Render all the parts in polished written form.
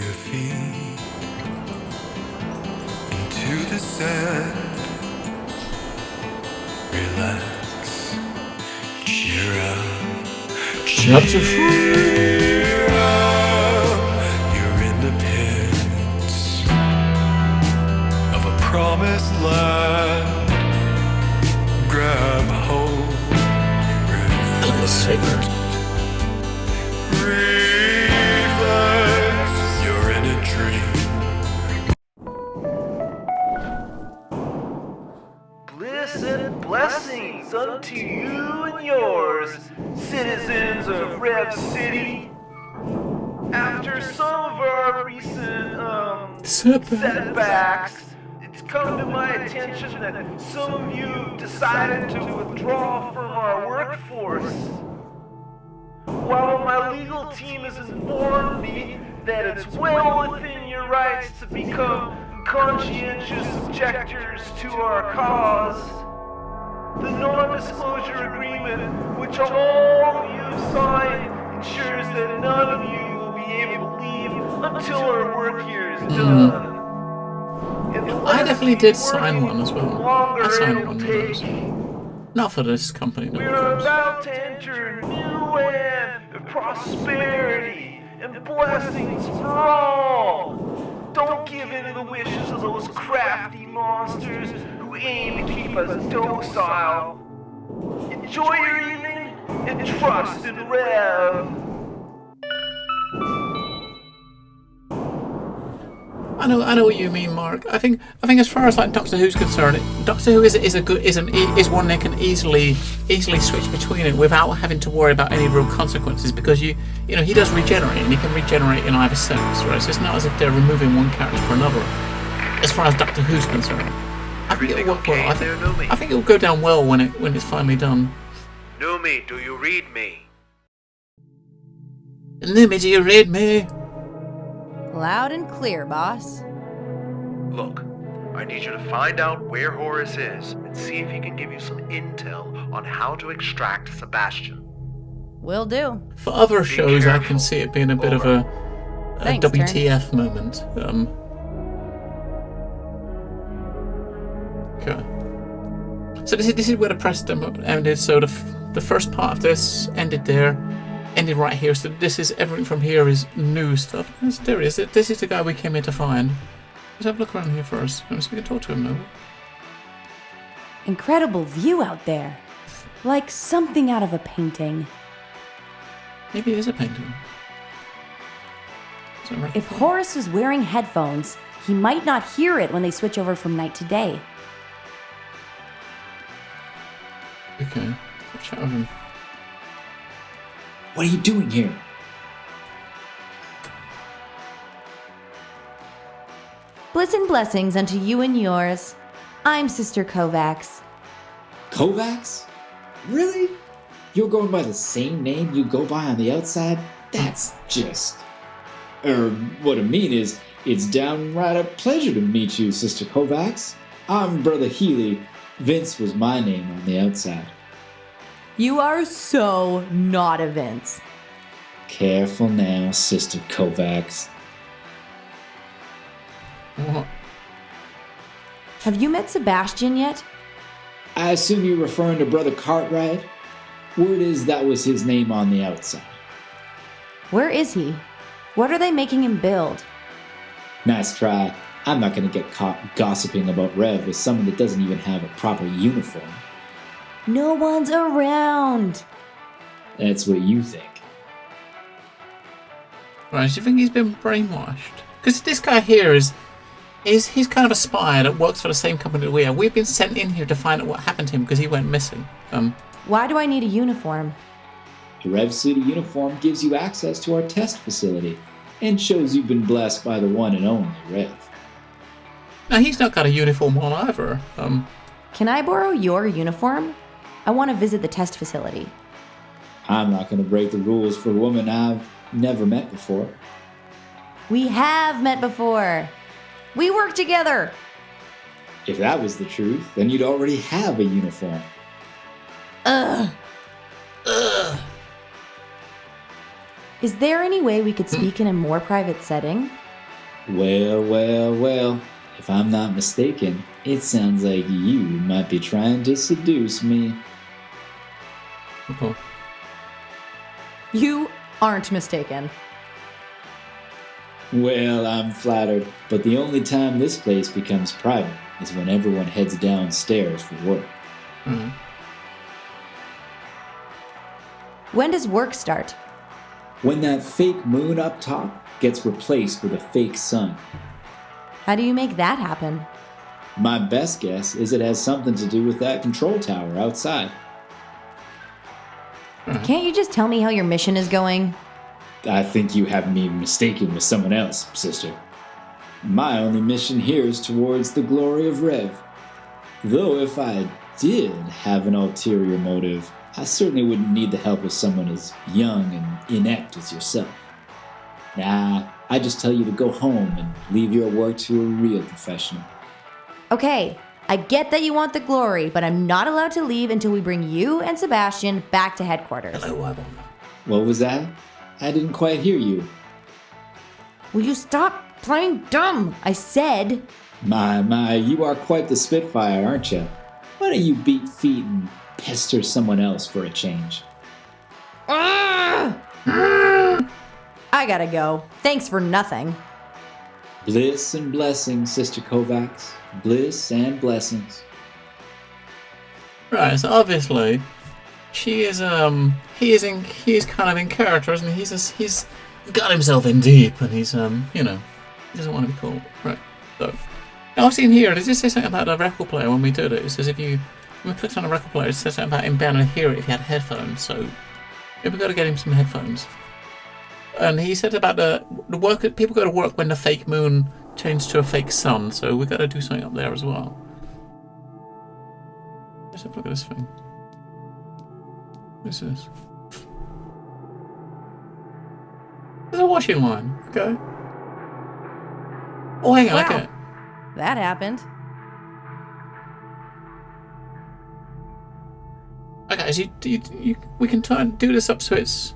your feet into the sand. Relax, cheer up, Chapter cheer up. You're in the pits of a promised land. Grab hold, reflect, reflex. You're in a dream. Bliss and blessings unto you and yours, citizens of Rev City. After some of our recent setbacks, it's come to my attention that some of you have decided to withdraw from our workforce. While my legal team has informed me that it's well within your rights to become conscientious objectors to our cause, the non-disclosure agreement which all of you have signed ensures that none of you will be able to leave until our work here is done. I definitely did sign one as well. I signed one of those. Not for this company, no, We're of course. about to enter a new land of prosperity and blessings for all. Don't give in to the wishes of those crafty monsters who aim to keep us docile. Enjoy your evening and trust in Rev. I know what you mean, Mark. I think as far as like Doctor Who's concerned, Doctor Who is one that can easily switch between it without having to worry about any real consequences, because he does regenerate, and he can regenerate in either sex, right? So it's not as if they're removing one character for another. As far as Doctor Who's concerned, I think it'll work well. I think it'll go down well when it's finally done. Numi, do you read me? Numi, do you read me? Loud and clear, boss. Look, I need you to find out where Horus is and see if he can give you some intel on how to extract Sebastian. Will do. For other shows, I can see it being a bit of a Thanks, WTF moment. Okay. So this is where the press demo ended. So the first part of this ended right here. So this is everything from here is new stuff. There he is. This is the guy we came here to find. Let's have a look around here first. So we can talk to him now. Incredible view out there. Like something out of a painting. Maybe it is a painting. If Horus was wearing headphones, he might not hear it when they switch over from night to day. Okay. I'll chat with him. What are you doing here? Bliss and blessings unto you and yours. I'm Sister Kovacs. Kovacs? Really? You're going by the same name you go by on the outside? That's just... what I mean is, it's downright a pleasure to meet you, Sister Kovacs. I'm Brother Healy. Vince was my name on the outside. You are so not a Vince. Careful now, Sister Kovacs. What? Have you met Sebastian yet? I assume you're referring to Brother Cartwright? Word is that was his name on the outside. Where is he? What are they making him build? Nice try. I'm not going to get caught gossiping about Rev with someone that doesn't even have a proper uniform. No one's around. That's what you think. Right, do you think he's been brainwashed? Because this guy here he's kind of a spy that works for the same company that we are. We've been sent in here to find out what happened to him because he went missing. Why do I need a uniform? The Rev City uniform gives you access to our test facility and shows you've been blessed by the one and only Rev. Now, he's not got a uniform on either. Can I borrow your uniform? I want to visit the test facility. I'm not going to break the rules for a woman I've never met before. We have met before. We work together. If that was the truth, then you'd already have a uniform. Ugh. Is there any way we could speak in a more private setting? Well. If I'm not mistaken, it sounds like you might be trying to seduce me. Oh. You aren't mistaken. Well, I'm flattered, but the only time this place becomes private is when everyone heads downstairs for work. Mm. When does work start? When that fake moon up top gets replaced with a fake sun. How do you make that happen? My best guess is it has something to do with that control tower outside. Can't you just tell me how your mission is going? I think you have me mistaken with someone else, sister. My only mission here is towards the glory of Rev. Though if I did have an ulterior motive, I certainly wouldn't need the help of someone as young and inept as yourself. Nah, I just tell you to go home and leave your work to a real professional. Okay, I get that you want the glory, but I'm not allowed to leave until we bring you and Sebastian back to headquarters. Hello, Wobble. What was that? I didn't quite hear you. Will you stop playing dumb? I said. My, you are quite the Spitfire, aren't you? Why don't you beat feet and pester someone else for a change? I gotta go. Thanks for nothing. Bliss and blessings, Sister Kovacs. Bliss and blessings. Right, so obviously, he is kind of in character, isn't he? He's got himself in deep, and he's he doesn't want to be caught. Right. So, now I've seen here. Does it say something about a record player when we did it? It says when we clicked on a record player, it says something about him being able to hear it if he had headphones. So, we've got to get him some headphones. And he said about the work. People go to work when the fake moon changed to a fake sun. So we've got to do something up there as well. Let's have a look at this thing. What is this? There's a washing line. Okay. Oh, hang on. Wow. Okay. That happened. Okay. So we can do this up so it's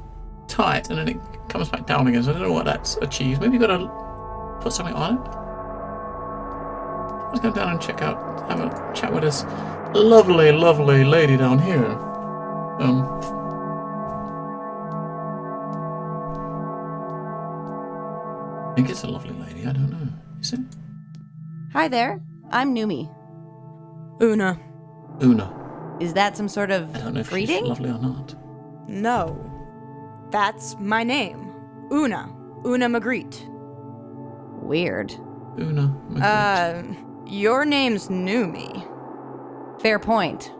tight, and then it comes back down again. So I don't know what that's achieves. Maybe you got to put something on it. Let's go down and have a chat with this lovely lady down here. I think it's a lovely lady. I don't know. Is it? Hi there. I'm Numi. Una. Is that some sort of I don't know if greeting? she's lovely or not. No. That's my name. Una. Una Magritte. Weird. Una. Magritte. Your name's Numi. Fair point.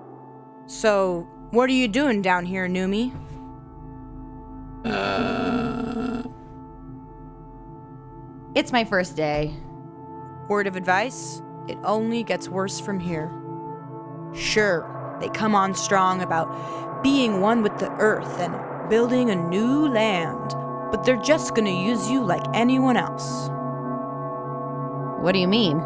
So, what are you doing down here, Numi? It's my first day. Word of advice? It only gets worse from here. Sure, they come on strong about being one with the earth and building a new land, but they're just gonna use you like anyone else. What do you mean?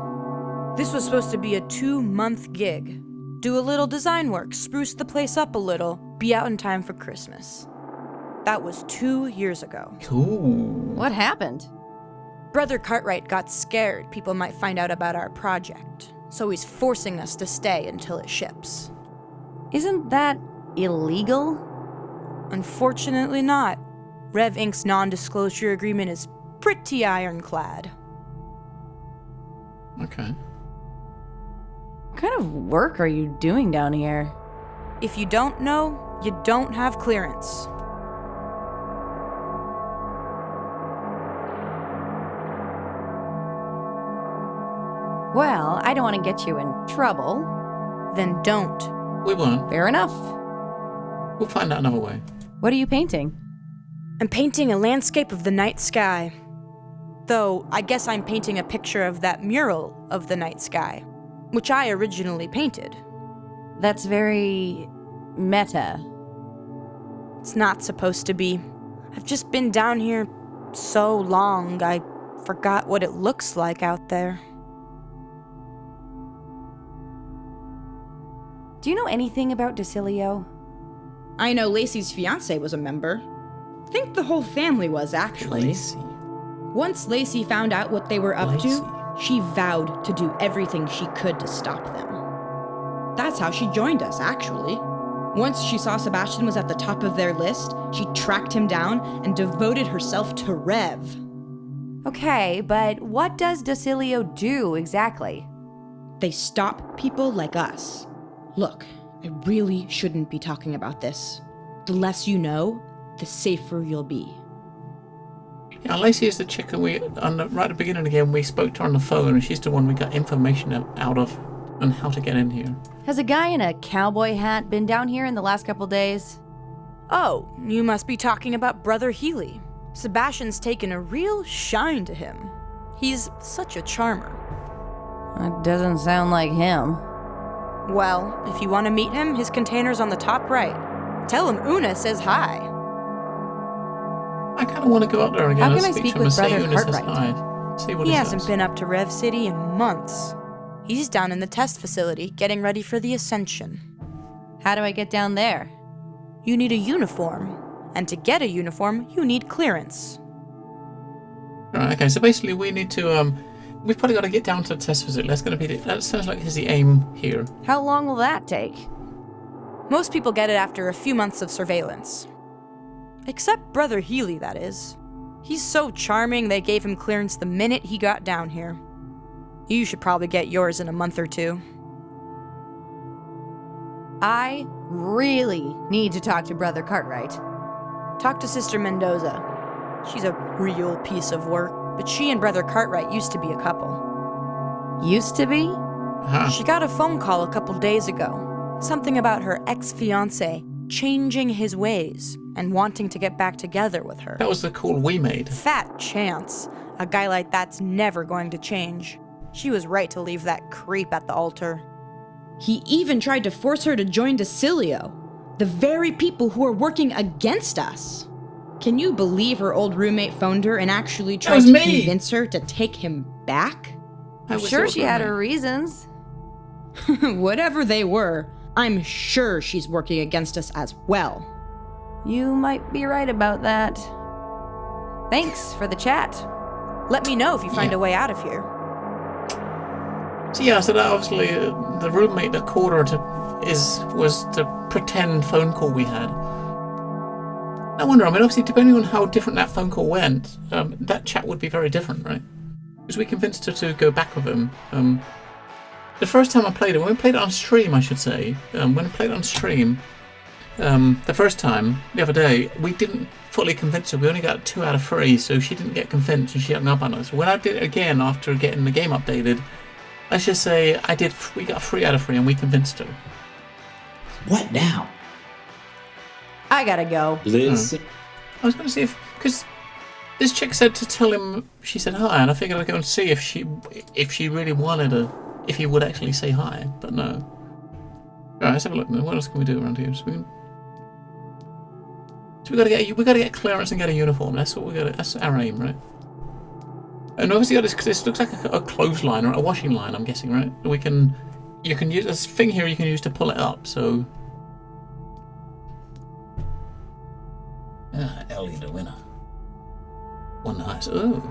This was supposed to be a 2-month gig. Do a little design work, spruce the place up a little, be out in time for Christmas. That was 2 years ago. Cool. What happened? Brother Cartwright got scared people might find out about our project, so he's forcing us to stay until it ships. Isn't that illegal? Unfortunately not. Rev Inc.'s non-disclosure agreement is pretty ironclad. Okay. What kind of work are you doing down here? If you don't know, you don't have clearance. Well, I don't want to get you in trouble. Then don't. We won't. Fair enough. We'll find out another way. What are you painting? I'm painting a landscape of the night sky. Though, I guess I'm painting a picture of that mural of the night sky, which I originally painted. That's very meta. It's not supposed to be. I've just been down here so long, I forgot what it looks like out there. Do you know anything about Decilio? I know Lacey's fiance was a member. Think the whole family was, actually. Lacey. Once Lacey found out what they were up Lacey. to, she vowed to do everything she could to stop them. That's how she joined us, actually. Once she saw Sebastian was at the top of their list, she tracked him down and devoted herself to Rev. Okay, but what does Docilio do exactly? They stop people like us. Look, I really shouldn't be talking about this. The less you know, the safer you'll be. Yeah, Lacey is the chick that right at the beginning again, we spoke to her on the phone, and she's the one we got information out of on how to get in here. Has a guy in a cowboy hat been down here in the last couple days? Oh, you must be talking about Brother Healy. Sebastian's taken a real shine to him. He's such a charmer. That doesn't sound like him. Well, if you want to meet him, his container's on the top right. Tell him Una says hi. I kind of want to go up there again How and can I speak speak to him and with say Brother Una says Cartwright? hi. See what He he hasn't says. been up to Rev City in months. He's down in the test facility getting ready for the Ascension. How do I get down there? You need a uniform, and to get a uniform, you need clearance. Right, okay, so basically we need to, we've probably got to get down to the test facility. That sounds like is the aim here. How long will that take? Most people get it after a few months of surveillance. Except Brother Healy, that is. He's so charming they gave him clearance the minute he got down here. You should probably get yours in a month or two. I really need to talk to Brother Cartwright. Talk to Sister Mendoza. She's a real piece of work, but she and Brother Cartwright used to be a couple. Used to be? Huh. She got a phone call a couple days ago. Something about her ex-fiancé changing his ways and wanting to get back together with her. That was the call we made. Fat chance. A guy like that's never going to change. She was right to leave that creep at the altar. He even tried to force her to join Docilio, the very people who are working against us. Can you believe her old roommate phoned her and actually tried was to me. convince her to take him back? I I'm was sure the she had roommate. her reasons. Whatever they were, I'm sure she's working against us as well. You might be right about that. Thanks for the chat. Let me know if you find Yeah. a way out of here. So yeah, so that obviously the roommate that called her was the pretend phone call we had. I wonder. I mean, obviously, depending on how different that phone call went, that chat would be very different, right? Because we convinced her to go back with him. The first time I played it, when we played it on stream, I should say, when I played it on stream, the first time the other day, we didn't fully convince her. We only got 2 out of 3, so she didn't get convinced and she hung up on us. When I did it again after getting the game updated, let's just say we got 3 out of 3 and we convinced her. What now? I gotta go. Liz, I was going to see because this chick said to tell him, she said hi, and I figured I'd go and see if she really wanted if he would actually say hi, but no. Alright, let's have a look then. What else can we do around here? So we gotta get clearance and get a uniform. That's what that's our aim, right? And obviously this looks like a clothesline or a washing line, I'm guessing, right? You can use this thing here you can use to pull it up, so Ellie the winner. One nice. Oh.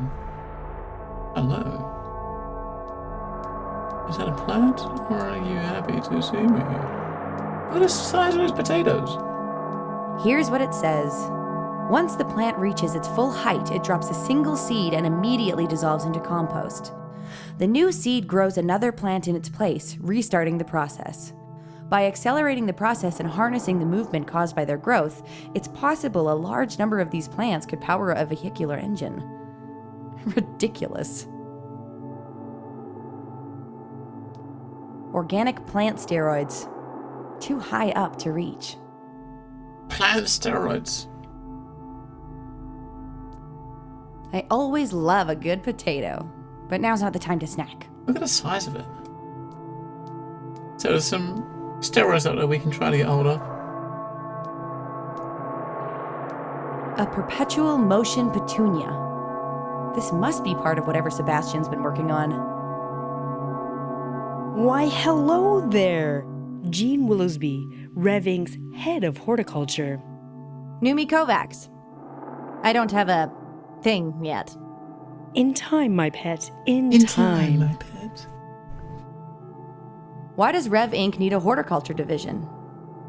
Hello. Is that a plant? Or are you happy to see me? Look at the size of those potatoes. Here's what it says. Once the plant reaches its full height, it drops a single seed and immediately dissolves into compost. The new seed grows another plant in its place, restarting the process. By accelerating the process and harnessing the movement caused by their growth, it's possible a large number of these plants could power a vehicular engine. Ridiculous. Organic plant steroids. Too high up to reach. Plant steroids. I always love a good potato, but now's not the time to snack. Look at the size of it. So there's some steroids out there we can try to get hold of. A perpetual motion petunia. This must be part of whatever Sebastian's been working on. Why, hello there! Jean Willowsby, Reving's head of horticulture. Numi Kovacs. I don't have a thing yet. In time, my pet. In In time. my pet. Why does Rev Inc. need a horticulture division?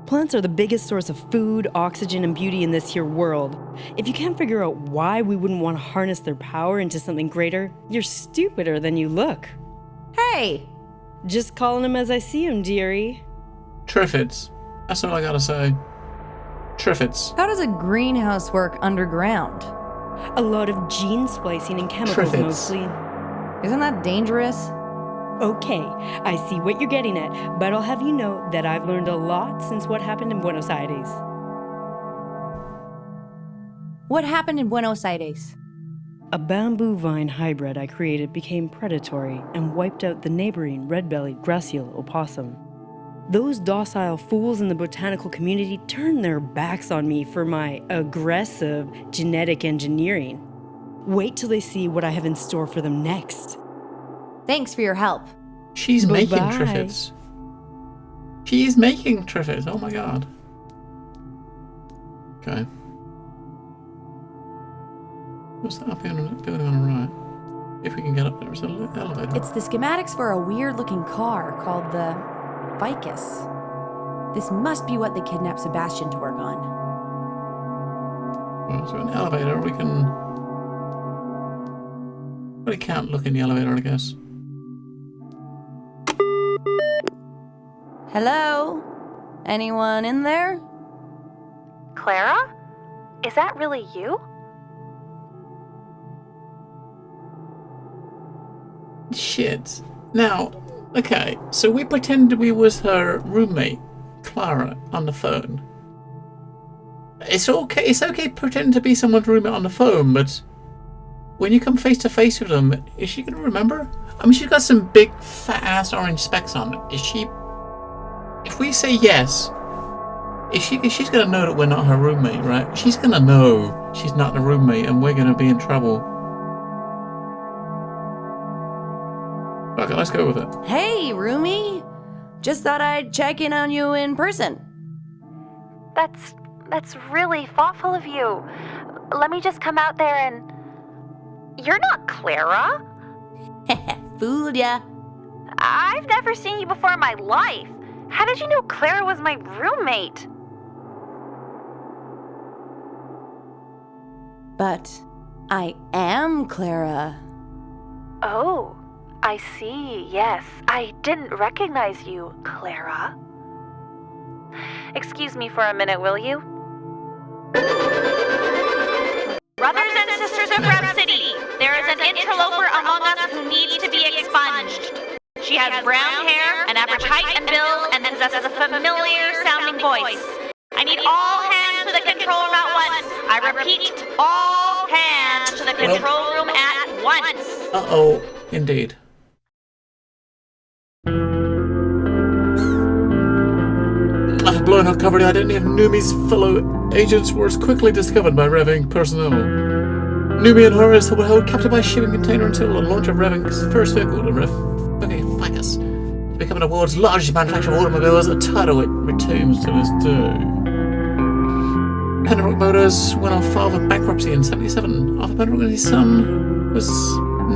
Plants are the biggest source of food, oxygen, and beauty in this here world. If you can't figure out why we wouldn't want to harness their power into something greater, you're stupider than you look. Hey! Just calling them as I see them, dearie. Triffids. That's all I gotta say. Triffids. How does a greenhouse work underground? A lot of gene splicing and chemicals Triffids. mostly. Isn't that dangerous? Okay, I see what you're getting at, but I'll have you know that I've learned a lot since what happened in Buenos Aires. What happened in Buenos Aires? A bamboo vine hybrid I created became predatory and wiped out the neighboring red-bellied Graciel opossum. Those docile fools in the botanical community turned their backs on me for my aggressive genetic engineering. Wait till they see what I have in store for them next. Thanks for your help. She's making Bye-bye. Triffids. She is making Triffids. Oh my god. Okay. What's that building on the right? If we can get up there, it's an elevator. It's the schematics for a weird-looking car called the Vicus. This must be what they kidnapped Sebastian to work on. Well, so an elevator, we can... We can't look in the elevator, I guess. Hello? Anyone in there? Clara? Is that really you? Shit. Now, okay, so we pretended we was her roommate, Clara, on the phone. It's okay to pretend to be someone's roommate on the phone, but when you come face to face with them, is she gonna remember? I mean, she's got some big fat ass orange specks on. Is she? If we say yes, she's gonna know that we're not her roommate, right? She's gonna know she's not the roommate, and we're gonna be in trouble. Okay, let's go with it. Hey, roomie. Just thought I'd check in on you in person. That's really thoughtful of you. Let me just come out there and... You're not Clara. Fooled ya. I've never seen you before in my life. How did you know Clara was my roommate? But I am Clara. Oh, I see. Yes, I didn't recognize you, Clara. Excuse me for a minute, will you? Brothers and sisters of Rev City, there is an interloper among us who needs to be expunged. She has brown hair, an average height and build, and possesses a familiar-sounding voice. I need all hands to the control room at once. I repeat, all hands to the control room at once. Uh-oh, indeed. After blowing her cover, the identity of Numi's fellow agents was quickly discovered by Rev Inc. personnel. Numi and Horace were held captive by a shipping container until the launch of Rev Inc.'s first vehicle, the Vicus, becoming the world's largest manufacturer of automobiles, a title it retains to this day. Penrock Motors went on file for bankruptcy in '77 after Penrock and his son was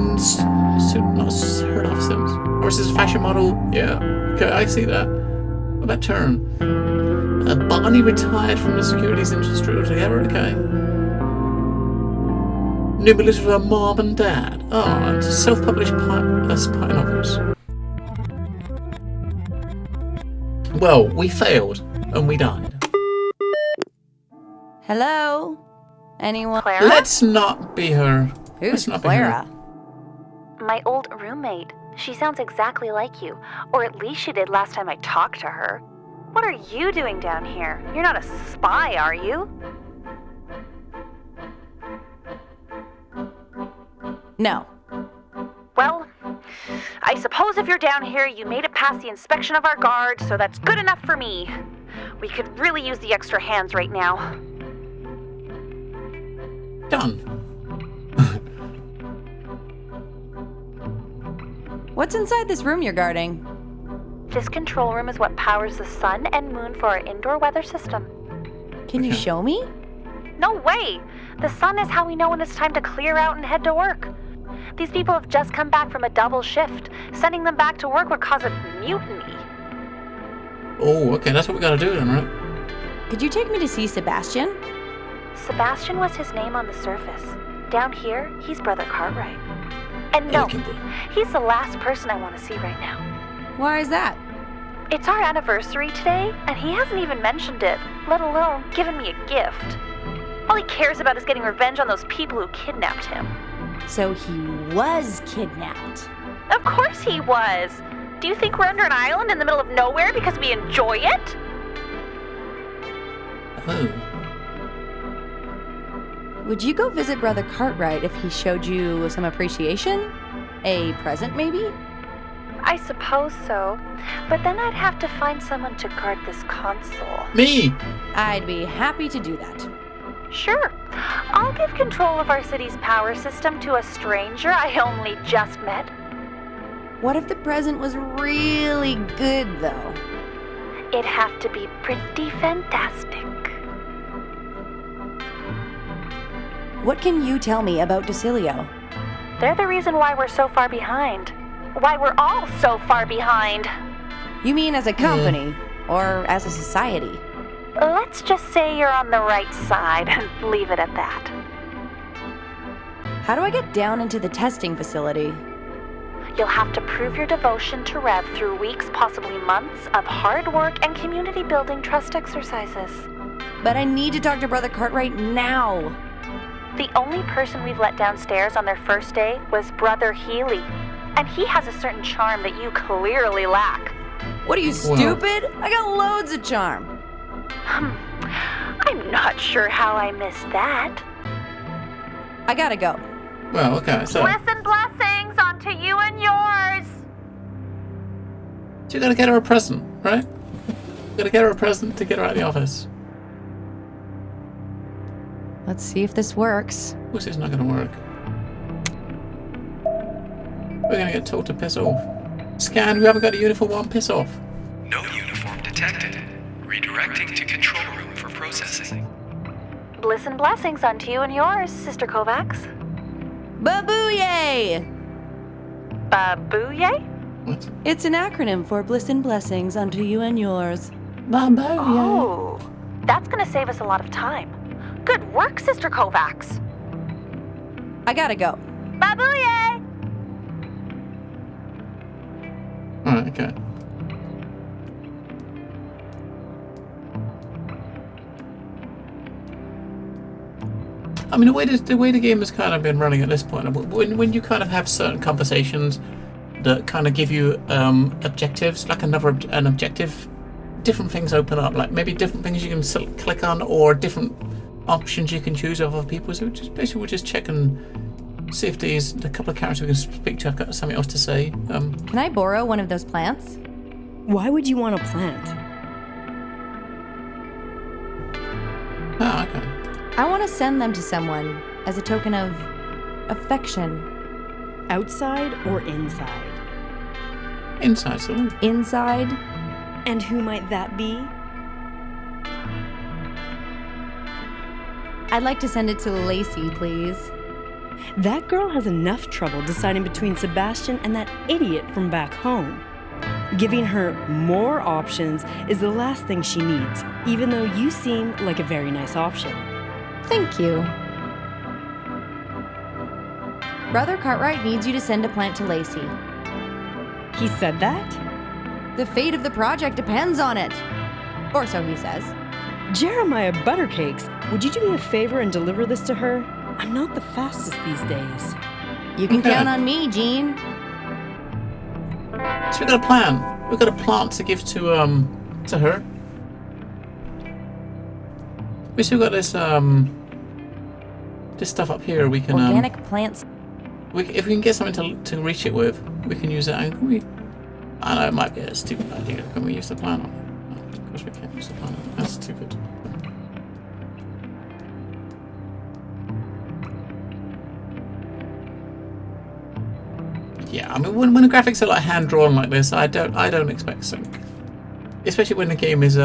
not heard of since. Horace's fashion model, yeah, okay, I see that. What about turn? Barney retired from the securities industry altogether, okay. Numi lives with her mom and dad. Oh, and self-published spy novels. Well, we failed, and we died. Hello? Anyone? Clara? Let's not be her. Who's Let's not be her. Clara? My old roommate. She sounds exactly like you. Or at least she did last time I talked to her. What are you doing down here? You're not a spy, are you? No. Well, I suppose if you're down here, you made it past the inspection of our guard, so that's good enough for me. We could really use the extra hands right now. Done. What's inside this room you're guarding? This control room is what powers the sun and moon for our indoor weather system. Can you show me? No way! The sun is how we know when it's time to clear out and head to work. These people have just come back from a double shift. Sending them back to work would cause a mutiny. Oh, okay, that's what we gotta do then, right? Could you take me to see Sebastian? Sebastian was his name on the surface. Down here, he's Brother Cartwright. And no, Okay, bro. he's the last person I want to see right now. Why is that? It's our anniversary today, and he hasn't even mentioned it, let alone given me a gift. All he cares about is getting revenge on those people who kidnapped him. So he was kidnapped. Of course he was! Do you think we're under an island in the middle of nowhere because we enjoy it? Oh. Would you go visit Brother Cartwright if he showed you some appreciation? A present, maybe? I suppose so, but then I'd have to find someone to guard this console. Me! I'd be happy to do that. Sure, I'll give control of our city's power system to a stranger I only just met. What if the present was really good, though? It'd have to be pretty fantastic. What can you tell me about Decilio? They're the reason why we're so far behind. Why we're all so far behind. You mean as a company, or as a society? Let's just say you're on the right side and leave it at that. How do I get down into the testing facility? You'll have to prove your devotion to Rev through weeks, possibly months, of hard work and community-building trust exercises. But I need to talk to Brother Cartwright now. The only person we've let downstairs on their first day was Brother Healy. And he has a certain charm that you clearly lack. What are you, stupid? I got loads of charm. I'm not sure how I missed that. I gotta go. Well, okay, so... Listen, blessings onto you and yours. So you gotta get her a present, right? Gotta get her a present to get her out of the office. Let's see if this works. Of course it's not gonna work. We're gonna get told to piss off. Scan, we haven't got a uniform on, piss off. No uniform detected. Redirecting to control room for processing. Bliss and blessings unto you and yours, Sister Kovacs. Babooyay! Babooyay? What? It's an acronym for Bliss and Blessings unto you and yours. Oh, that's gonna save us a lot of time. Good work, Sister Kovacs. I gotta go. Babooyay! Alright, okay. I mean, the way the game has kind of been running at this point, when you kind of have certain conversations that kind of give you objectives, like an objective, different things open up, like maybe different things you can click on, or different options you can choose of other people. So we'll just check and see if the couple of characters we can speak to have got something else to say. Can I borrow one of those plants? Why would you want a plant? Okay. I want to send them to someone as a token of affection. Outside or inside? Inside, so. Inside? And who might that be? I'd like to send it to Lacey, please. That girl has enough trouble deciding between Sebastian and that idiot from back home. Giving her more options is the last thing she needs, even though you seem like a very nice option. Thank you. Brother Cartwright needs you to send a plant to Lacey. He said that? The fate of the project depends on it. Or so he says. Jeremiah Buttercakes, would you do me a favor and deliver this to her? I'm not the fastest these days. You can count on me, Jean. So we've got a plan. We've got a plant to give to her. We still got this stuff up here. We can Organic plants. if we can get something to reach it with, we can use that. And can we? I know it might be a stupid idea. Can we use the plant on it? No, of course we can't use the plant on it. That's stupid. Yeah, I mean, when the graphics are like hand drawn like this, I don't expect sync, especially when the game is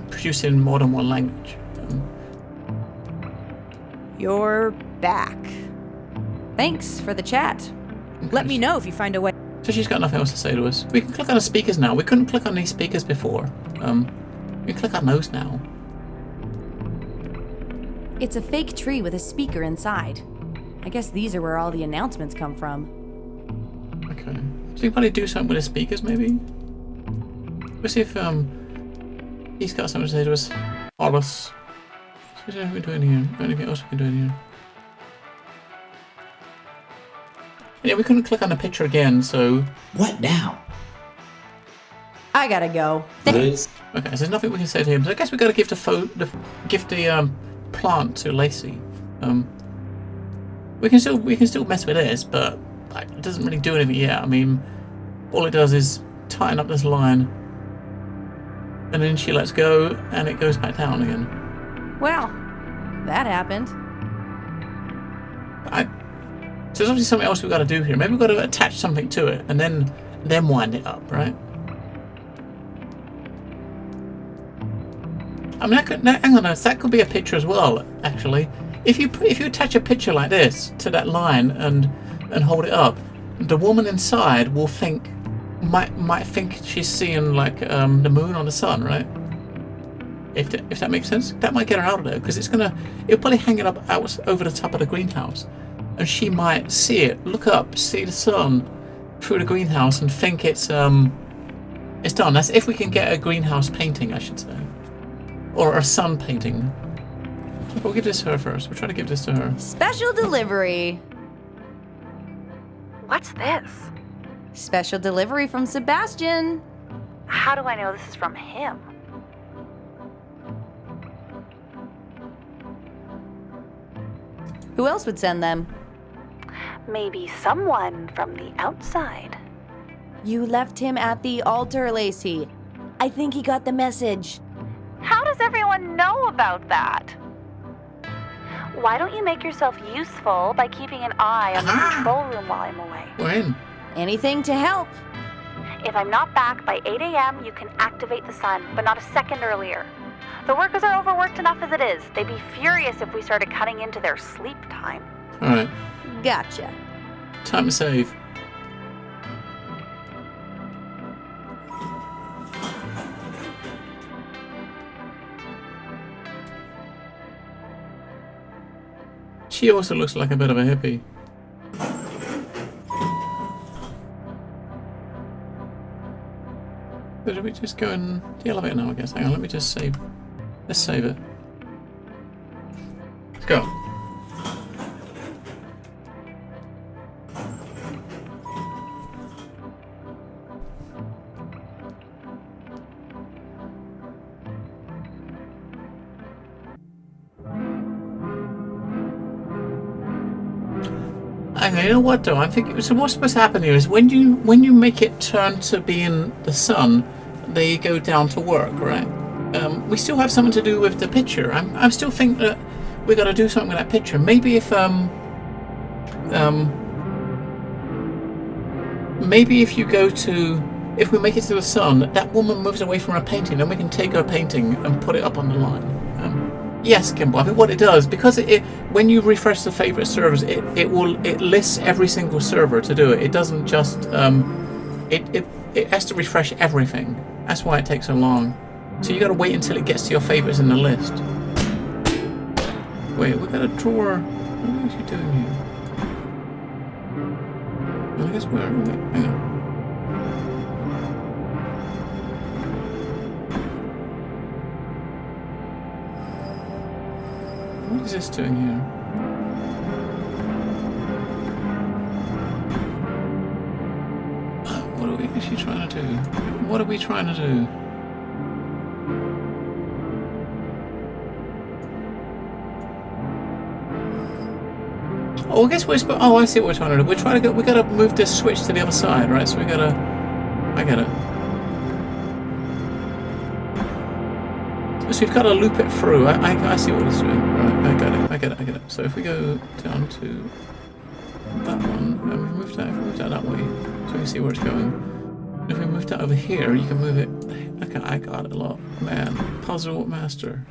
produced in more than one language. You're back. Thanks for the chat. Let me know if you find a way. So she's got nothing else to say to us. We can click on the speakers now. We couldn't click on these speakers before. We can click on those now. It's a fake tree with a speaker inside. I guess these are where all the announcements come from. Okay. Does anybody do something with the speakers, maybe? Let's see if he's got something to say to us. Hollis. What's we doing here? Anything else we can do in here? Yeah, we couldn't click on the picture again, so... What now? I gotta go. Liz? Okay, so there's nothing we can say to him. So I guess we gotta give the plant to Lacey. We can still mess with this, but like, it doesn't really do anything yet. I mean, all it does is tighten up this line, and then she lets go, and it goes back down again. Well, that happened. So there's obviously something else we've got to do here. Maybe we've got to attach something to it, and then wind it up, right? I mean, hang on, that could be a picture as well. Actually, if you attach a picture like this to that line and hold it up, the woman inside will might think she's seeing like the moon or the sun, right? If that makes sense, that might get her out of there because it'll probably hang it up out over the top of the greenhouse, and she might see it, look up, see the sun through the greenhouse, and think it's done. That's if we can get a greenhouse painting, I should say. Or a sun painting. We'll give this to her first. We'll try to give this to her. Special delivery. What's this? Special delivery from Sebastian. How do I know this is from him? Who else would send them? Maybe someone from the outside. You left him at the altar, Lacey. I think he got the message. How does everyone know about that? Why don't you make yourself useful by keeping an eye on the control room while I'm away? We're in. Anything to help. If I'm not back by 8 a.m., you can activate the sun, but not a second earlier. The workers are overworked enough as it is. They'd be furious if we started cutting into their sleep time. Alright. Gotcha. Time to save. She also looks like a bit of a hippie. So do we just go in the elevator now, I guess? Hang on, let me just save. Let's save it. Let's go. You know what though? I'm thinking. So what's supposed to happen here is when you make it turn to being the sun, they go down to work, right? We still have something to do with the picture. I'm still think that we got to do something with that picture. Maybe if if we make it to the sun, that woman moves away from her painting, then we can take her painting and put it up on the line. Yes, Kimball. I think what it does, because when you refresh the favorite servers, it lists every single server to do it. It doesn't just it has to refresh everything. That's why it takes so long. So you got to wait until it gets to your favorites in the list. Wait, we got a drawer. What are you doing here? Well, I guess where are we? Hang on. What is this doing here? What are we actually trying to do? What are we trying to do? Oh, I guess we're supposed. Oh, I see what we're trying to do. We're trying to we gotta move this switch to the other side, right? So we gotta. I get it. So we've got to loop it through. I see what it's doing. Right, I get it. So if we go down to that one, and we move that that way, so we can see where it's going. If we move that over here, you can move it. Okay, I got it a lot. Man, puzzle master.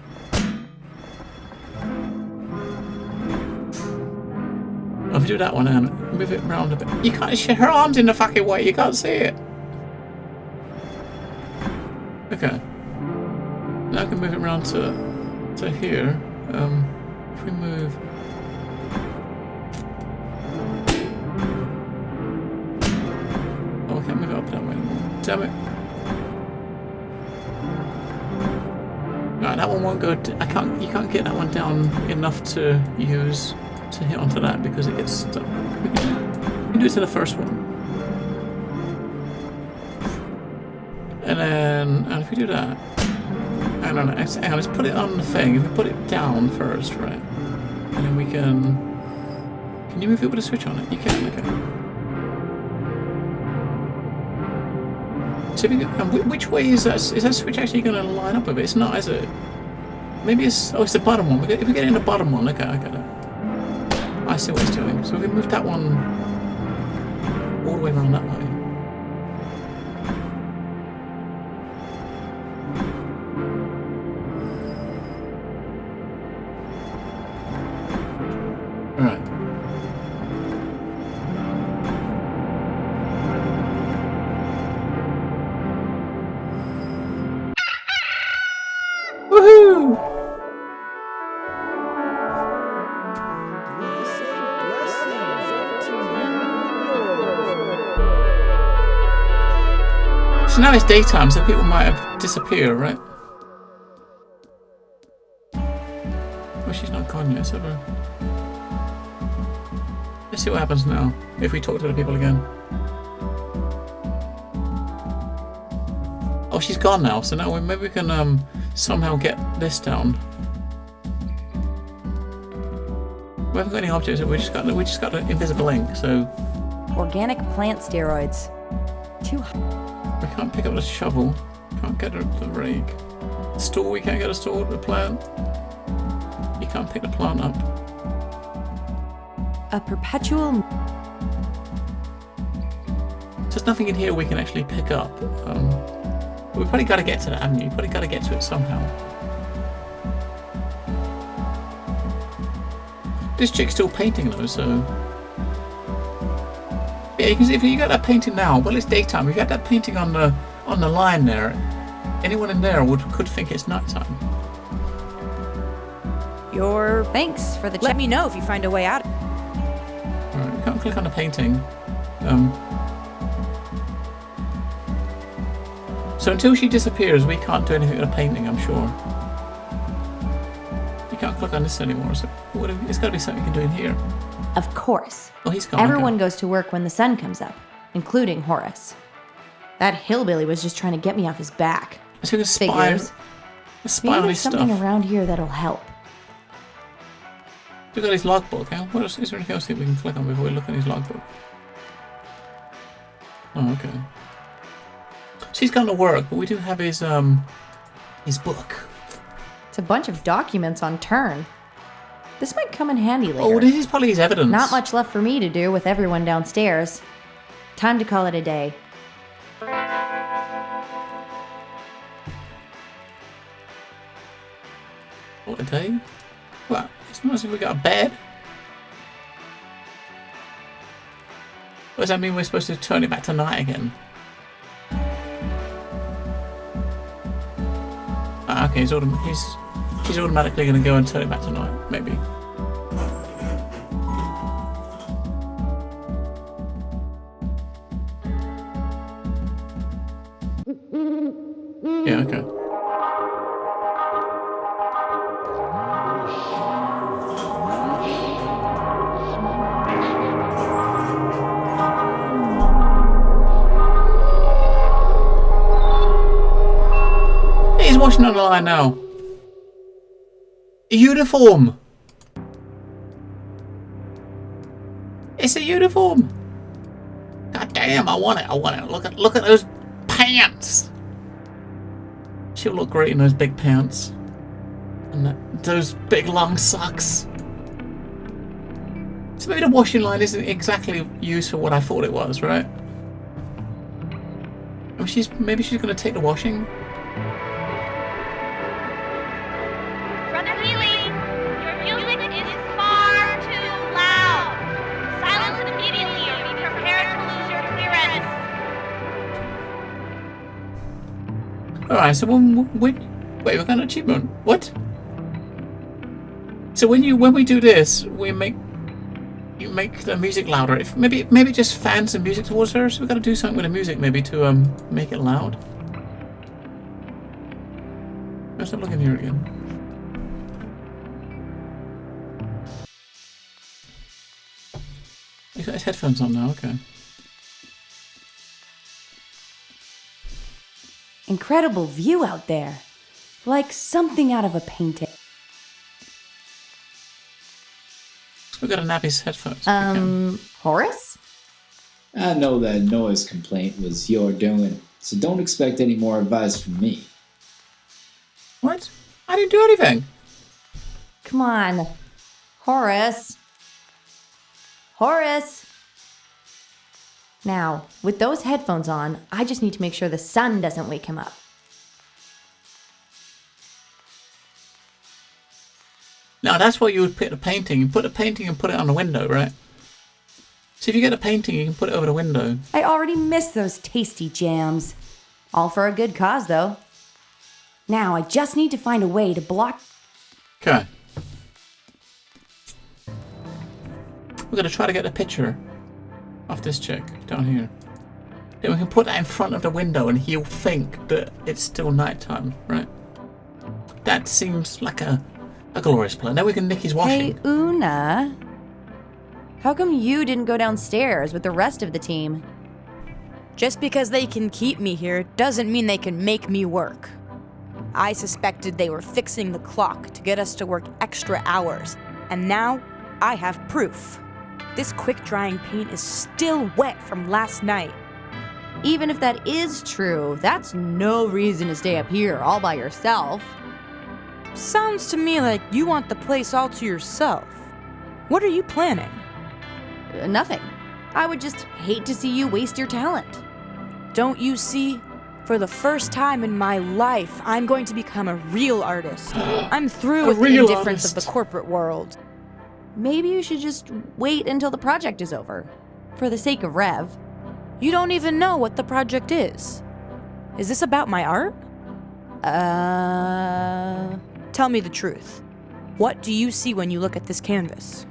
we do that one and move it around a bit. You can't. Her arm's in the fucking way. You can't see it. Okay. Now I can move it around to here. If we move. Oh, I can't move it up that way anymore. Damn it. Right, that one won't go. I can't. You can't get that one down enough to use to hit onto that because it gets stuck. We can do it to the first one, and then if we do that, hang on, let's put it on the thing. If we put it down first, right, and then we can. Can you move it with a switch on it? You can. Okay. So if you, which way is that? Is that switch actually going to line up with it? It's not, is it? Maybe it's. Oh, it's the bottom one. If we get in the bottom one, okay, I get it. I see what it's doing. So if we move that one all the way around that way. Alright. Woohoo! So now it's daytime, so people might have disappeared, right? Well, she's not gone yet, so let's see what happens now if we talk to the people again. Oh, she's gone now, so now maybe we can somehow get this down. We haven't got any objects, we just got the invisible ink, so Organic plant steroids. Too we can't pick up the shovel, can't get the rake. Store, we can't get a store with the plant. You can't pick the plant up. a perpetual. So there's nothing in here we can actually pick up. We've probably got to get to that, haven't you? We've probably got to get to it somehow. This chick's still painting though, so yeah, you can see if you got that painting now. Well, it's daytime. If you got that painting on the line there, anyone in there could think it's nighttime. Thanks for the check. Let me know if you find a way out. Alright, you can't click on the painting. So until she disappears, we can't do anything with the painting, I'm sure. You can't click on this anymore, so it's got to be something you can do in here. Of course. Oh, he's gone. Everyone okay. goes to work when the sun comes up, including Horace. That hillbilly was just trying to get me off his back. So we can Figures. spy Maybe on there's his something stuff. around here that'll help. We've got his logbook. What else, is there anything else that we can click on before we look at his logbook? Oh, okay. So he's gone to work, but we do have his book. It's a bunch of documents on turn. This might come in handy later. Oh, this is probably his evidence. Not much left for me to do with everyone downstairs. Time to call it a day. What a day? Well, it's not as if we got a bed. What does that mean? We're supposed to turn it back to night again? Ah, okay, he's automatically going to go and turn it back to night, maybe. Yeah, okay. He's watching on the line now. A uniform. It's a uniform. God damn, I want it. Look at those pants. She'll look great in those big pants. And those big long socks. So maybe the washing line isn't exactly used for what I thought it was, right? Maybe she's gonna take the washing. Alright, so wait, we got an achievement. What? So when we do this, you make the music louder. If maybe just fan some music towards her. So we got to do something with the music maybe to make it loud. Let's have a look in here again. He's got his headphones on now. Okay. Incredible view out there. Like something out of a painting. We've got to nab his headphones. Horace? I know that noise complaint was your doing, so don't expect any more advice from me. What? I didn't do anything. Come on. Horace. Horace! Now, with those headphones on, I just need to make sure the sun doesn't wake him up. Now that's why you would put a painting. You put a painting and put it on the window, right? So if you get a painting, you can put it over the window. I already missed those tasty jams. All for a good cause, though. Now, I just need to find a way to block... Okay. We're going to try to get a picture of this chick down here. Then we can put that in front of the window and he'll think that it's still nighttime, right? That seems like a glorious plan. Then we can nick his washing. Hey, Una. How come you didn't go downstairs with the rest of the team? Just because they can keep me here doesn't mean they can make me work. I suspected they were fixing the clock to get us to work extra hours, and now I have proof. This quick-drying paint is still wet from last night. Even if that is true, that's no reason to stay up here all by yourself. Sounds to me like you want the place all to yourself. What are you planning? Nothing. I would just hate to see you waste your talent. Don't you see? For the first time in my life, I'm going to become a real artist. I'm through with the indifference of the corporate world. Maybe you should just wait until the project is over. For the sake of Rev. You don't even know what the project is. Is this about my art? Tell me the truth. What do you see when you look at this canvas?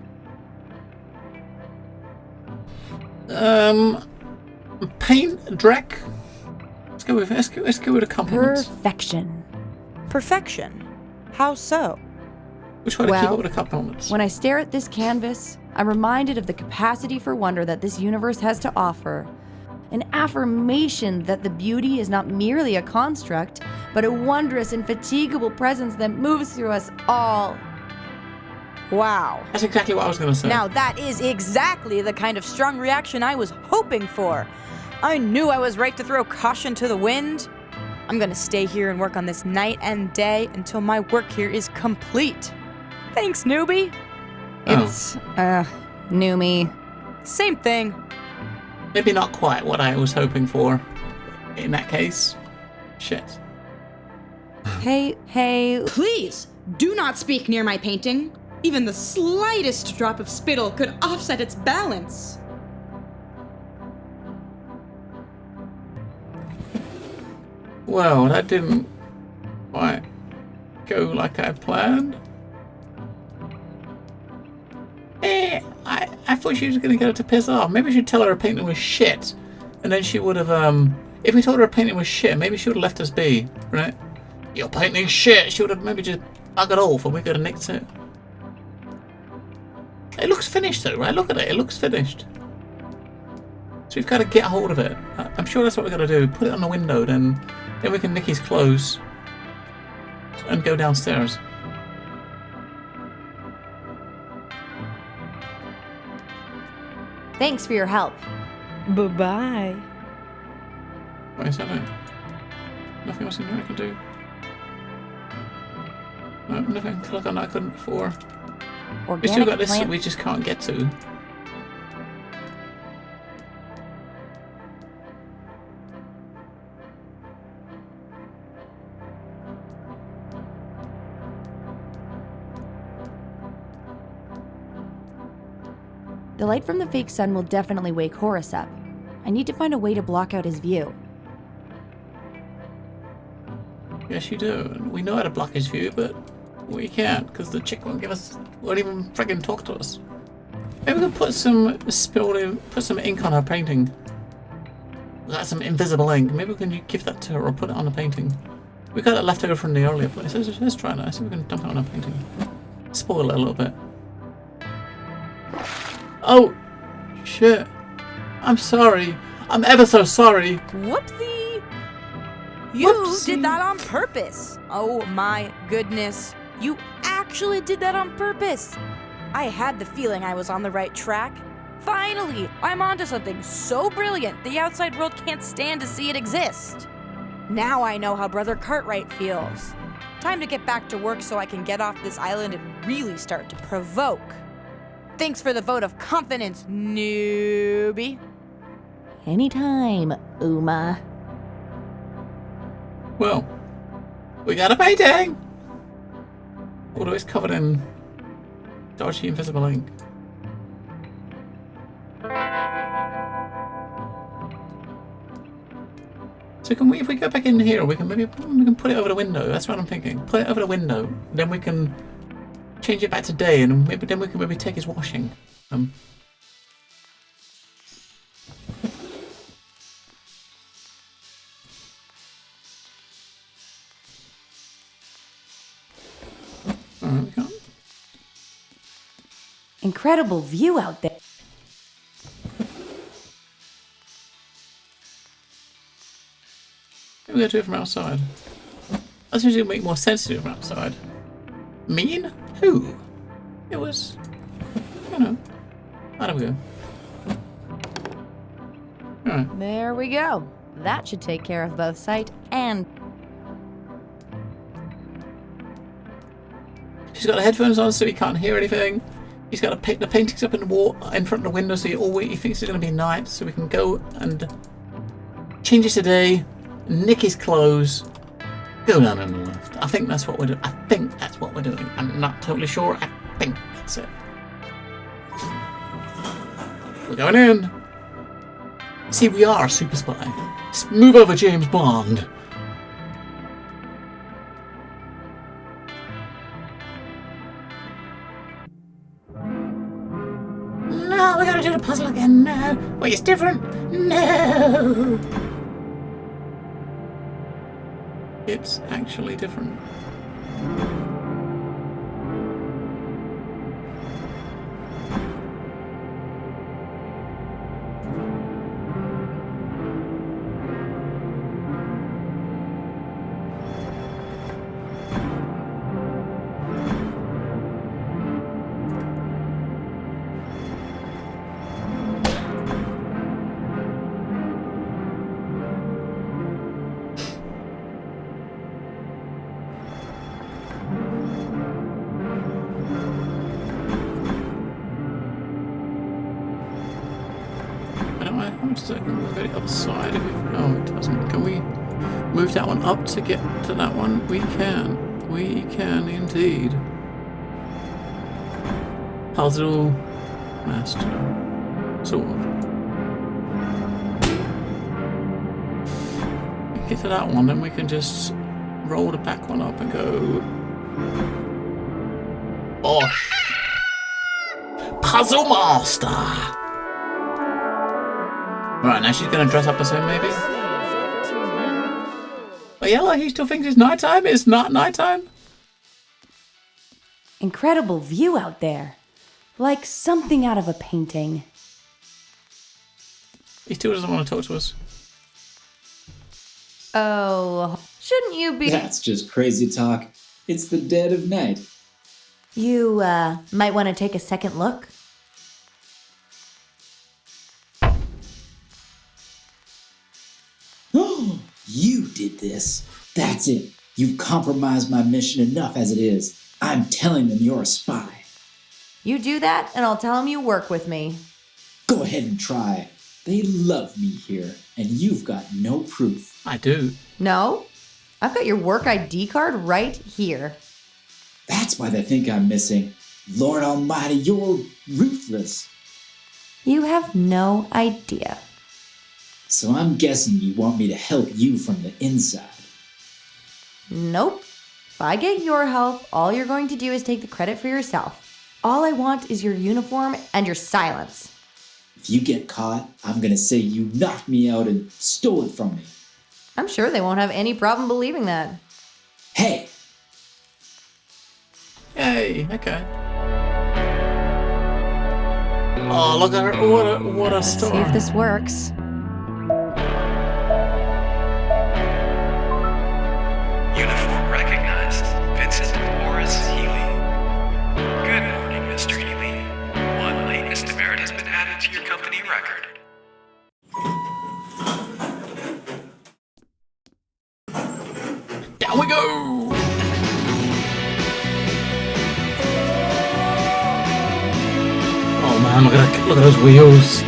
Paint, Drek. Let's go with a compliment. Perfection. Perfection? How so? We try to keep up with the compliments. When I stare at this canvas, I'm reminded of the capacity for wonder that this universe has to offer. An affirmation that the beauty is not merely a construct, but a wondrous, infatigable presence that moves through us all. Wow. That's exactly what I was going to say. Now that is exactly the kind of strong reaction I was hoping for. I knew I was right to throw caution to the wind. I'm gonna stay here and work on this night and day until my work here is complete. Thanks, newbie. It's, new me. Same thing. Maybe not quite what I was hoping for. In that case. Shit. Hey. Please, do not speak near my painting. Even the slightest drop of spittle could offset its balance. Well, that didn't quite go like I planned. I thought she was going to get her to piss off. Maybe we should tell her her painting was shit. And then she would have, if we told her her painting was shit, maybe she would have left us be, right? Your painting's shit. She would have maybe just buggered off and we could have nicked it. It looks finished though, right? Look at it. It looks finished. So we've got to get a hold of it. I'm sure that's what we're going to do. Put it on the window, then we can nick his clothes and go downstairs. Thanks for your help. Bye-bye. Wait, is that it? Nothing else in here I can do? No, nothing to look on that I couldn't before. We still got this that we just can't get to. The light from the fake sun will definitely wake Horace up. I need to find a way to block out his view. Yes, you do. And we know how to block his view, but we can't because the chick won't even friggin' talk to us. Maybe we can put some ink on her painting. That's some invisible ink. Maybe we can give that to her or put it on the painting. We got it left over from the earlier place. Let's try that. See if we can dump it on her painting. Spoil it a little bit. Oh, shit. I'm sorry. I'm ever so sorry. Whoopsie! You Whoopsie. did that on purpose. Oh my goodness. You actually did that on purpose. I had the feeling I was on the right track. Finally, I'm onto something so brilliant the outside world can't stand to see it exist. Now I know how Brother Cartwright feels. Time to get back to work so I can get off this island and really start to provoke. Thanks for the vote of confidence, newbie. Anytime, Uma. Well, we got a painting! Although it's covered in dodgy invisible ink. So if we go back in here, we can put it over the window. That's what I'm thinking. Put it over the window, then we can change it back to day, and then we can take his washing. Alright, we got. Incredible view out there. Maybe we'll do it from outside. That's usually make more sense to do it from outside. Mean? Who? It was, you know. How do we go? Alright. There we go. That should take care of both sight and... She's got the headphones on so he can't hear anything. He's got the paintings up in the wall in front of the window so he thinks it's going to be night, so we can go and change it today, nick his clothes, go down on the left. I think that's what we're doing. I think that's what we're doing. I'm not totally sure. I think that's it. We're going in. See, we are a super spy. Move over, James Bond. No, we gotta do the puzzle again. No. Wait, it's different. No. It's actually different. Does that go to the other side? No, it doesn't. Can we move that one up to get to that one? We can. We can indeed. Puzzle master. Sort of. We can get to that one, then we can just roll the back one up and go. Bosh! Puzzle master! Right, now she's going to dress up as him, maybe? But yeah, like he still thinks it's nighttime? It's not nighttime? Incredible view out there. Like something out of a painting. He still doesn't want to talk to us. Oh, shouldn't you be... That's just crazy talk. It's the dead of night. You, might want to take a second look. Oh, you did this. That's it. You've compromised my mission enough as it is. I'm telling them you're a spy. You do that, and I'll tell them you work with me. Go ahead and try. They love me here, and you've got no proof. I do. No? I've got your work ID card right here. That's why they think I'm missing. Lord Almighty, you're ruthless. You have no idea. So I'm guessing you want me to help you from the inside. Nope. If I get your help, all you're going to do is take the credit for yourself. All I want is your uniform and your silence. If you get caught, I'm gonna say you knocked me out and stole it from me. I'm sure they won't have any problem believing that. Hey! Yay, okay. Oh, look at her. What a See star. if this works. Uniform recognized. Vincent Horace Healy. Good morning, Mr. Healy. One late misdemerit has been added to your company record. Down we go! Oh man, look at those wheels.